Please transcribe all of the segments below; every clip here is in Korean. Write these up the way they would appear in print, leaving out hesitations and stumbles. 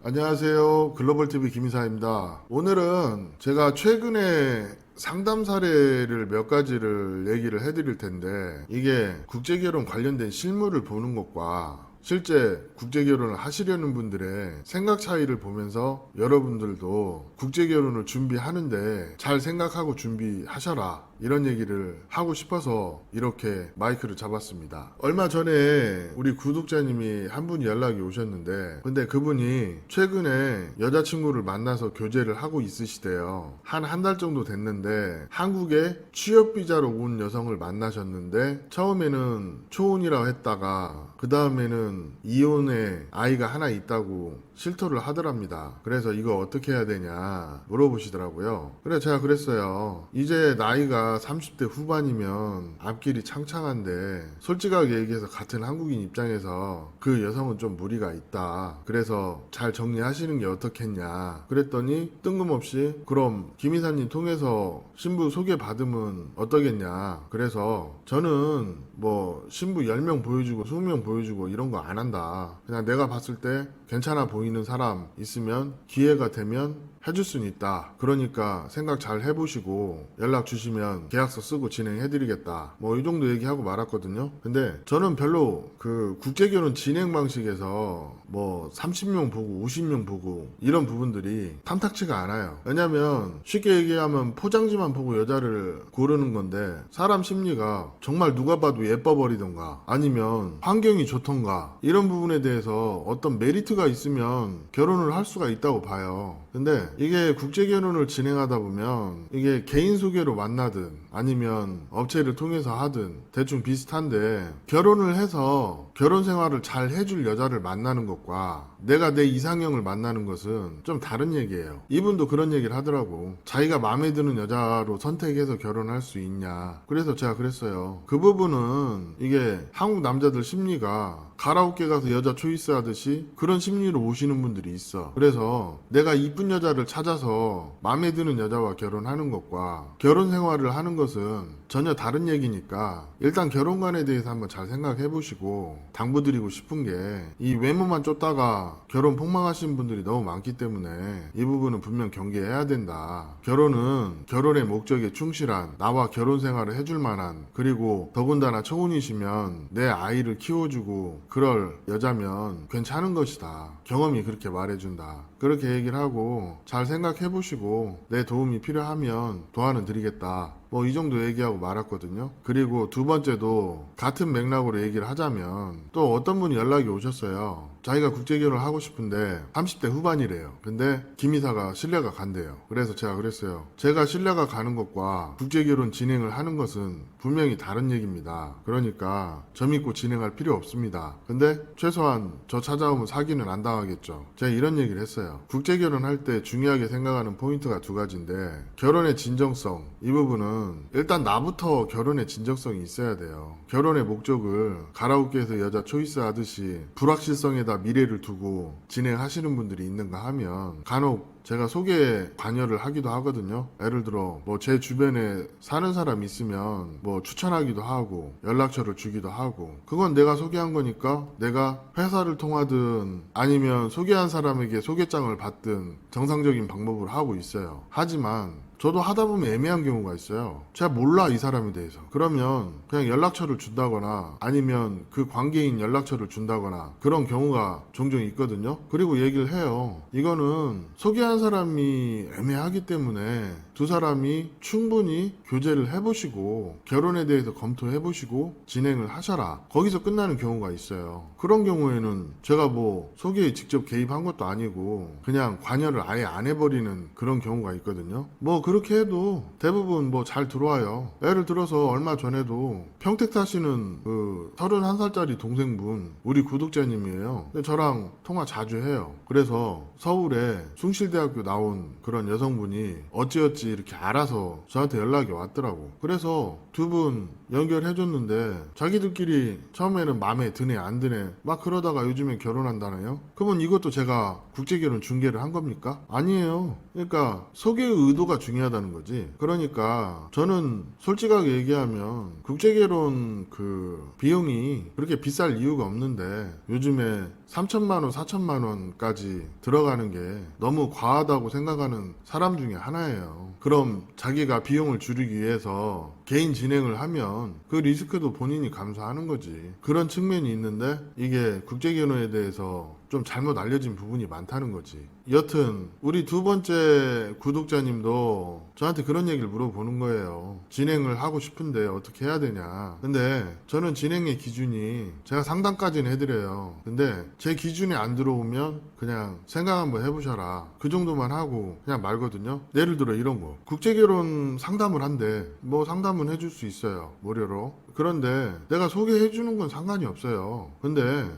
안녕하세요. 글로벌TV 김이사입니다. 오늘은 제가 최근에 상담 사례를 몇 가지를 얘기를 해드릴 텐데, 이게 국제결혼 관련된 실물을 보는 것과 실제 국제결혼을 하시려는 분들의 생각 차이를 보면서 여러분들도 국제결혼을 준비하는데 잘 생각하고 준비하셔라, 이런 얘기를 하고 싶어서 이렇게 마이크를 잡았습니다. 얼마 전에 우리 구독자님이 한 분이 연락이 오셨는데, 근데 그분이 최근에 여자친구를 만나서 교제를 하고 있으시대요. 한 달 정도 됐는데 한국에 취업비자로 온 여성을 만나셨는데, 처음에는 초혼이라고 했다가 그 다음에는 이혼에 아이가 하나 있다고 실토를 하더랍니다. 그래서 이거 어떻게 해야 되냐 물어보시더라고요. 그래 제가 그랬어요. 이제 나이가 30대 후반이면 앞길이 창창한데, 솔직하게 얘기해서 같은 한국인 입장에서 그 여성은 좀 무리가 있다. 그래서 잘 정리하시는 게 어떻겠냐 그랬더니, 뜬금없이 그럼 김 이사님 통해서 신부 소개받으면 어떠겠냐. 그래서 저는 뭐 신부 10명 보여주고 20명 보여주고 이런 거 안 한다. 그냥 내가 봤을 때 괜찮아 보이는 사람 있으면 기회가 되면 해줄 수는 있다. 그러니까 생각 잘 해보시고 연락 주시면 계약서 쓰고 진행해드리겠다. 뭐 이 정도 얘기하고 말았거든요. 근데 저는 별로 그 국제결혼 진행 방식에서 뭐 30명 보고 50명 보고 이런 부분들이 탐탁치가 않아요. 왜냐면 쉽게 얘기하면 포장지만 보고 여자를 고르는 건데, 사람 심리가 정말 누가 봐도 예뻐 버리던가 아니면 환경이 좋던가 이런 부분에 대해서 어떤 메리트가 있으면 결혼을 할 수가 있다고 봐요. 근데 이게 국제결혼을 진행하다 보면 이게 개인 소개로 만나든 아니면 업체를 통해서 하든 대충 비슷한데, 결혼을 해서 결혼 생활을 잘 해줄 여자를 만나는 것과 내가 내 이상형을 만나는 것은 좀 다른 얘기예요. 이분도 그런 얘기를 하더라고. 자기가 마음에 드는 여자로 선택해서 결혼할 수 있냐. 그래서 제가 그랬어요. 그 부분은 이게 한국 남자들 심리가 가라오케 가서 여자 초이스 하듯이 그런 심리로 오시는 분들이 있어. 그래서 내가 이쁜 여자를 찾아서 마음에 드는 여자와 결혼하는 것과 결혼 생활을 하는 것은 전혀 다른 얘기니까, 일단 결혼관에 대해서 한번 잘 생각해 보시고, 당부드리고 싶은 게, 이 외모만 쫓다가 결혼 폭망하시는 분들이 너무 많기 때문에 이 부분은 분명 경계해야 된다. 결혼은 결혼의 목적에 충실한, 나와 결혼 생활을 해줄 만한, 그리고 더군다나 초혼이시면 내 아이를 키워주고 그럴 여자면 괜찮은 것이다. 경험이 그렇게 말해준다. 그렇게 얘기를 하고 잘 생각해 보시고 내 도움이 필요하면 도와는 드리겠다. 뭐 이 정도 얘기하고 말았거든요. 그리고 두 번째도 같은 맥락으로 얘기를 하자면, 또 어떤 분이 연락이 오셨어요. 자기가 국제결혼을 하고 싶은데 30대 후반이래요. 근데 김 이사가 신뢰가 간대요. 그래서 제가 그랬어요. 제가 신뢰가 가는 것과 국제결혼 진행을 하는 것은 분명히 다른 얘기입니다. 그러니까 저 믿고 진행할 필요 없습니다. 근데 최소한 저 찾아오면 사기는 안 당하겠죠. 제가 이런 얘기를 했어요. 국제결혼 할 때 중요하게 생각하는 포인트가 두 가지인데, 결혼의 진정성, 이 부분은 일단 나부터 결혼의 진정성이 있어야 돼요. 결혼의 목적을 가라오케에서 여자 초이스 하듯이 불확실성에다 미래를 두고 진행하시는 분들이 있는가 하면, 간혹 제가 소개에 관여를 하기도 하거든요. 예를 들어 뭐 제 주변에 사는 사람 있으면 뭐 추천하기도 하고 연락처를 주기도 하고, 그건 내가 소개한 거니까 내가 회사를 통하든 아니면 소개한 사람에게 소개장을 받든 정상적인 방법으로 하고 있어요. 하지만 저도 하다 보면 애매한 경우가 있어요. 제가 몰라, 이 사람에 대해서. 그러면 그냥 연락처를 준다거나 아니면 그 관계인 연락처를 준다거나 그런 경우가 종종 있거든요. 그리고 얘기를 해요. 이거는 소개한 사람이 애매하기 때문에 두 사람이 충분히 교제를 해보시고 결혼에 대해서 검토해보시고 진행을 하셔라. 거기서 끝나는 경우가 있어요. 그런 경우에는 제가 뭐 소개에 직접 개입한 것도 아니고 그냥 관여를 아예 안 해버리는 그런 경우가 있거든요. 뭐 그렇게 해도 대부분 뭐 잘 들어와요. 예를 들어서 얼마 전에도 평택 사시는 그 31살짜리 동생분, 우리 구독자님이에요. 근데 저랑 통화 자주 해요. 그래서 서울에 숭실대학교 나온 그런 여성분이 어찌어찌 될지 이렇게 알아서 저한테 연락이 왔더라고. 그래서 두 분 연결해줬는데 자기들끼리 처음에는 마음에 드네 안 드네 막 그러다가 요즘에 결혼한다네요. 그러면 이것도 제가 국제결혼 중개를 한 겁니까? 아니에요. 그러니까 소개의 의도가 중요하다는 거지. 그러니까 저는 솔직하게 얘기하면 국제결혼 그 비용이 그렇게 비쌀 이유가 없는데 요즘에 3천만 원, 4천만 원까지 들어가는 게 너무 과하다고 생각하는 사람 중에 하나예요. 그럼 자기가 비용을 줄이기 위해서 개인 진행을 하면 그 리스크도 본인이 감수하는 거지. 그런 측면이 있는데 이게 국제결혼에 대해서 좀 잘못 알려진 부분이 많다는 거지. 여튼 우리 두 번째 구독자님도 저한테 그런 얘기를 물어보는 거예요. 진행을 하고 싶은데 어떻게 해야 되냐. 근데 저는 진행의 기준이 제가 상담까지는 해드려요. 근데 제 기준에 안 들어오면 그냥 생각 한번 해보셔라. 그 정도만 하고 그냥 말거든요. 예를 들어 이런 거. 국제결혼 상담을 한대. 뭐 상담은 해줄 수 있어요. 무료로. 그런데 내가 소개해주는 건 상관이 없어요. 근데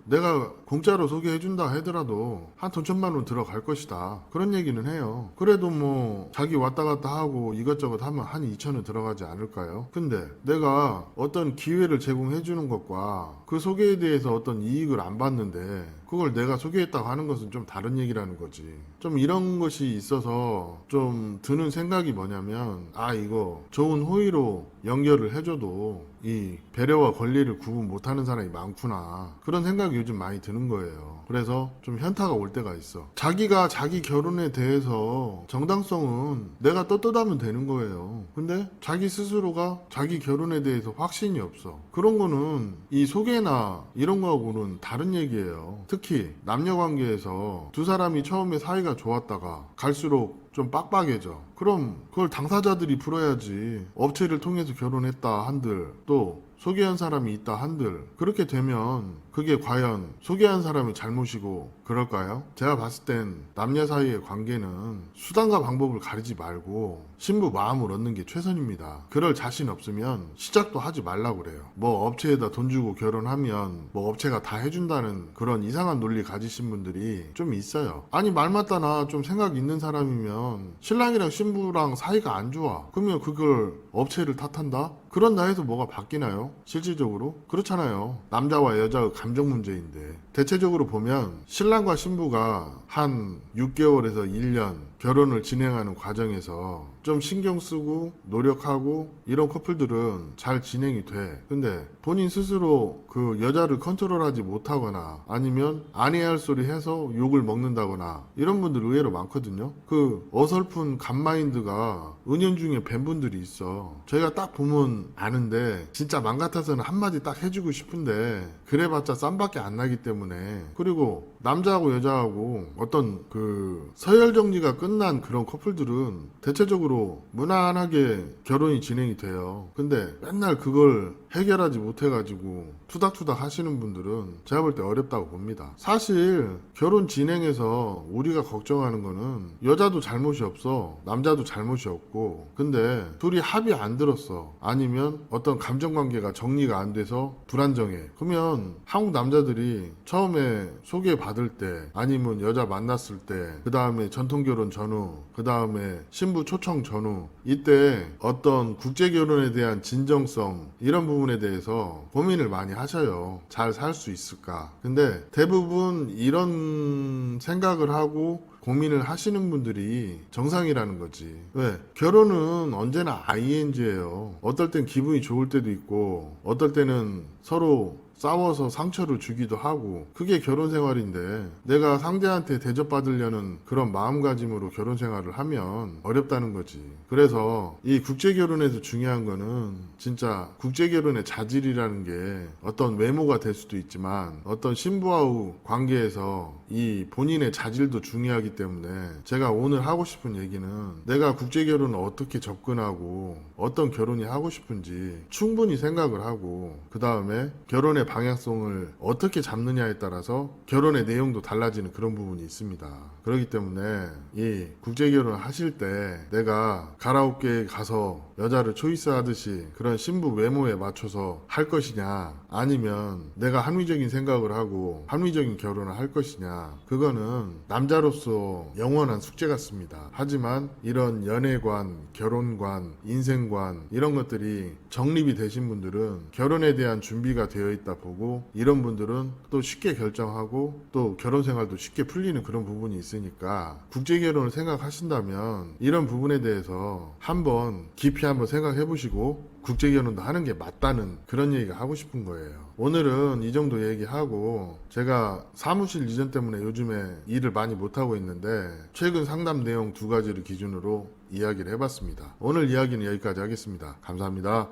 내가 공짜로 소개해준다 하더라도 한 돈 천만 원 들어갈 것이다. 그런 얘기는 해요. 그래도 뭐 자기 왔다 갔다 하고 이것저것 하면 한 2천 원 들어가지 않을까요? 근데 내가 어떤 기회를 제공해주는 것과 그 소개에 대해서 어떤 이익을 안 받는데 그걸 내가 소개했다고 하는 것은 좀 다른 얘기라는 거지. 좀 이런 것이 있어서 좀 드는 생각이 뭐냐면 이거 좋은 호의로 연결을 해줘도 이 배려와 권리를 구분 못하는 사람이 많구나. 그런 생각이 요즘 많이 드는 거예요. 그래서 좀 현타가 올 때가 있어. 자기가 자기 결혼에 대해서 정당성은 내가 떳떳하면 되는 거예요. 근데 자기 스스로가 자기 결혼에 대해서 확신이 없어. 그런 거는 이 소개나 이런 거하고는 다른 얘기예요. 특히 남녀 관계에서 두 사람이 처음에 사이가 좋았다가 갈수록 좀 빡빡해져. 그럼 그걸 당사자들이 풀어야지. 업체를 통해서 결혼했다 한들 또 소개한 사람이 있다 한들 그렇게 되면 그게 과연 소개한 사람의 잘못이고 그럴까요? 제가 봤을 땐 남녀 사이의 관계는 수단과 방법을 가리지 말고 신부 마음을 얻는 게 최선입니다. 그럴 자신 없으면 시작도 하지 말라고 그래요. 뭐 업체에다 돈 주고 결혼하면 뭐 업체가 다 해준다는 그런 이상한 논리 가지신 분들이 좀 있어요. 아니 말 맞다 나 좀 생각 있는 사람이면 신랑이랑 신부랑 사이가 안 좋아. 그러면 그걸 업체를 탓한다? 그런다 해서 뭐가 바뀌나요? 실질적으로? 그렇잖아요. 남자와 여자의 감정 문제인데 대체적으로 보면 신랑과 신부가 한 6개월에서 1년 결혼을 진행하는 과정에서 좀 신경 쓰고 노력하고 이런 커플들은 잘 진행이 돼. 근데 본인 스스로 그 여자를 컨트롤하지 못하거나 아니면 아니할 소리 해서 욕을 먹는다거나 이런 분들 의외로 많거든요. 그 어설픈 간마인드가 은연중에 뵌 분들이 있어. 저희가 딱 보면 아는데 진짜 맘 같아서는 한마디 딱 해주고 싶은데 그래봤자 쌈밖에 안 나기 때문에. 그리고 남자하고 여자하고 어떤 그 서열 정리가 끝난 그런 커플들은 대체적으로 무난하게 결혼이 진행이 돼요. 근데 맨날 그걸 해결하지 못해가지고 투닥투닥 하시는 분들은 제가 볼 때 어렵다고 봅니다. 사실 결혼 진행에서 우리가 걱정하는 거는 여자도 잘못이 없어, 남자도 잘못이 없고, 근데 둘이 합의 안 들었어, 아니면 어떤 감정관계가 정리가 안 돼서 불안정해. 그러면 한국 남자들이 처음에 소개받을 때 아니면 여자 만났을 때 그 다음에 전통결혼 전후 그 다음에 신부 초청 전후 이때 어떤 국제결혼에 대한 진정성 이런 부분에 대해서 고민을 많이 하셔요. 잘 살 수 있을까. 근데 대부분 이런 생각을 하고 고민을 하시는 분들이 정상이라는 거지. 왜? 결혼은 언제나 ING예요. 어떨 땐 기분이 좋을 때도 있고 어떨 때는 서로 싸워서 상처를 주기도 하고 그게 결혼 생활인데 내가 상대한테 대접받으려는 그런 마음가짐으로 결혼 생활을 하면 어렵다는 거지. 그래서 이 국제결혼에서 중요한 거는 진짜 국제결혼의 자질이라는 게 어떤 외모가 될 수도 있지만 어떤 신부와의 관계에서 이 본인의 자질도 중요하기 때문에 제가 오늘 하고 싶은 얘기는 내가 국제결혼을 어떻게 접근하고 어떤 결혼이 하고 싶은지 충분히 생각을 하고 그 다음에 결혼에 방향성을 어떻게 잡느냐에 따라서 결혼의 내용도 달라지는 그런 부분이 있습니다. 그렇기 때문에 이 국제 결혼을 하실 때 내가 가라오케에 가서 여자를 초이스하듯이 그런 신부 외모에 맞춰서 할 것이냐, 아니면 내가 합리적인 생각을 하고 합리적인 결혼을 할 것이냐, 그거는 남자로서 영원한 숙제 같습니다. 하지만 이런 연애관, 결혼관, 인생관 이런 것들이 정립이 되신 분들은 결혼에 대한 준비가 되어 있다 보고, 이런 분들은 또 쉽게 결정하고 또 결혼 생활도 쉽게 풀리는 그런 부분이 있으니까 국제 결혼을 생각하신다면 이런 부분에 대해서 한번 깊이 한번 생각해 보시고 국제 결혼도 하는 게 맞다는 그런 얘기가 하고 싶은 거예요. 오늘은 이 정도 얘기하고, 제가 사무실 이전 때문에 요즘에 일을 많이 못하고 있는데 최근 상담 내용 2가지를 기준으로 이야기를 해봤습니다. 오늘 이야기는 여기까지 하겠습니다. 감사합니다.